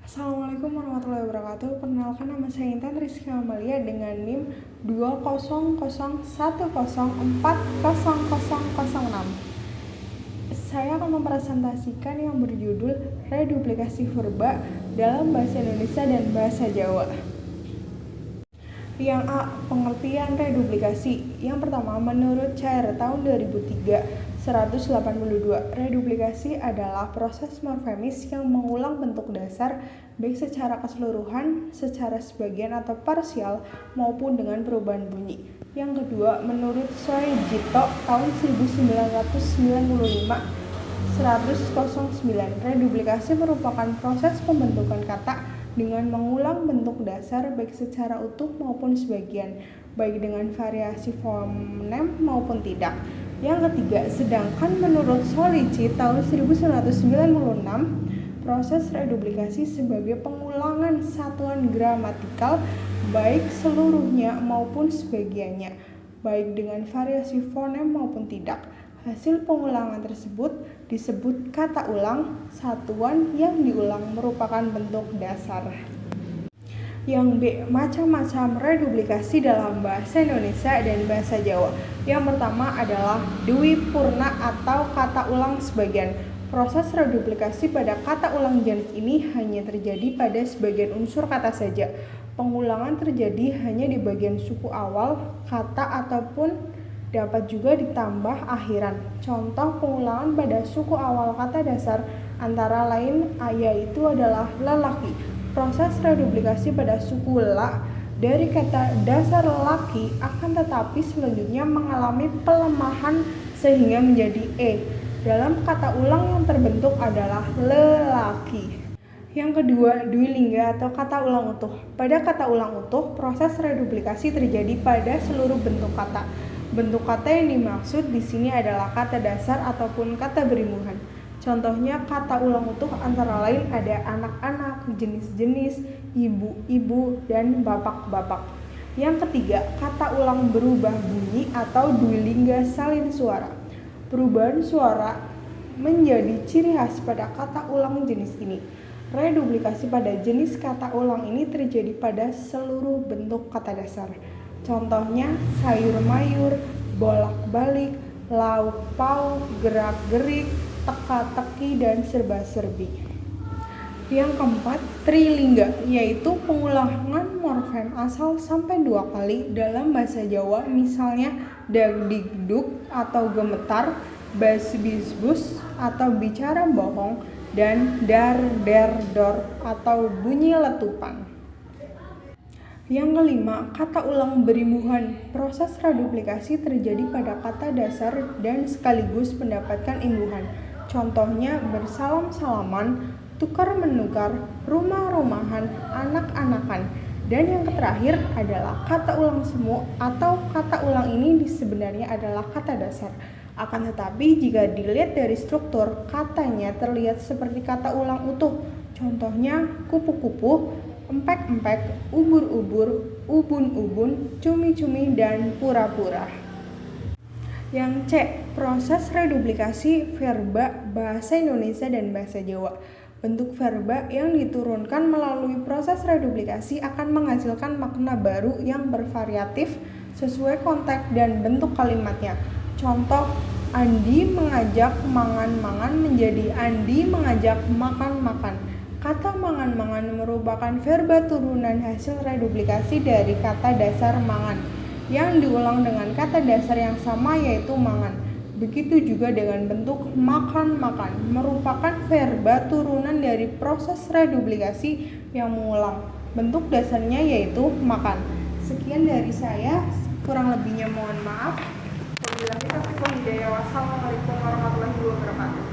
Assalamualaikum warahmatullahi wabarakatuh. Perkenalkan, nama saya Intan Rizky Amalia dengan NIM 200104006. Saya akan mempresentasikan yang berjudul reduplikasi verba dalam bahasa Indonesia dan bahasa Jawa. Yang A. Pengertian reduplikasi. Yang pertama, menurut CR tahun 2003 182, reduplikasi adalah proses morfemis yang mengulang bentuk dasar baik secara keseluruhan, secara sebagian atau parsial, maupun dengan perubahan bunyi. Yang kedua, menurut Soejito tahun 1995 109, reduplikasi merupakan proses pembentukan kata dengan mengulang bentuk dasar baik secara utuh maupun sebagian, baik dengan variasi fonem maupun tidak. Yang ketiga, sedangkan menurut Solici tahun 1996, proses reduplikasi sebagai pengulangan satuan gramatikal baik seluruhnya maupun sebagiannya, baik dengan variasi fonem maupun tidak. Hasil pengulangan tersebut disebut kata ulang. Satuan yang diulang merupakan bentuk dasar. Yang B. Macam-macam reduplikasi dalam bahasa Indonesia dan bahasa Jawa. Yang pertama adalah dwi purna atau kata ulang sebagian. Proses reduplikasi pada kata ulang jenis ini hanya terjadi pada sebagian unsur kata saja. Pengulangan terjadi hanya di bagian suku awal kata ataupun dapat juga ditambah akhiran. Contoh pengulangan pada suku awal kata dasar antara lain yaitu adalah lelaki. Proses reduplikasi pada suku la dari kata dasar laki akan tetapi selanjutnya mengalami pelemahan sehingga menjadi e. Dalam kata ulang yang terbentuk adalah lelaki. Yang kedua, dwilingga atau kata ulang utuh. Pada kata ulang utuh, proses reduplikasi terjadi pada seluruh bentuk kata. Bentuk kata yang dimaksud di sini adalah kata dasar ataupun kata berimbuhan. Contohnya kata ulang utuh antara lain ada anak-anak, jenis-jenis, ibu-ibu, dan bapak-bapak. Yang ketiga, kata ulang berubah bunyi atau dwilingga salin suara. Perubahan suara menjadi ciri khas pada kata ulang jenis ini. Reduplikasi pada jenis kata ulang ini terjadi pada seluruh bentuk kata dasar. Contohnya sayur mayur, bolak-balik, lauk pauk, gerak-gerik, teka-teki, dan serba-serbi. Yang keempat, trilingga, yaitu pengulangan morfem asal sampai 2 kali dalam bahasa Jawa, misalnya dag-dig-dug atau gemetar, bas-bis-bus atau bicara bohong, dan dar-der-dor atau bunyi letupan. Yang kelima, kata ulang berimbuhan. Proses reduplikasi terjadi pada kata dasar dan sekaligus mendapatkan imbuhan. Contohnya bersalam-salaman, tukar-menukar, rumah-rumahan, anak-anakan. Dan yang terakhir adalah kata ulang semu atau kata ulang ini sebenarnya adalah kata dasar. Akan tetapi jika dilihat dari struktur, katanya terlihat seperti kata ulang utuh. Contohnya kupu-kupu, empek-empek, ubur-ubur, ubun-ubun, cumi-cumi, dan pura-pura. Yang C. Proses reduplikasi verba bahasa Indonesia dan bahasa Jawa. Bentuk verba yang diturunkan melalui proses reduplikasi akan menghasilkan makna baru yang bervariatif sesuai konteks dan bentuk kalimatnya. Contoh, Andi mengajak mangan-mangan menjadi Andi mengajak makan-makan. Kata mangan-mangan merupakan verba turunan hasil reduplikasi dari kata dasar mangan yang diulang dengan kata dasar yang sama yaitu mangan. Begitu juga dengan bentuk makan-makan merupakan verba turunan dari proses reduplikasi yang mengulang. Bentuk dasarnya yaitu makan. Sekian dari saya, kurang lebihnya mohon maaf. Wassalamualaikum warahmatullahi wabarakatuh.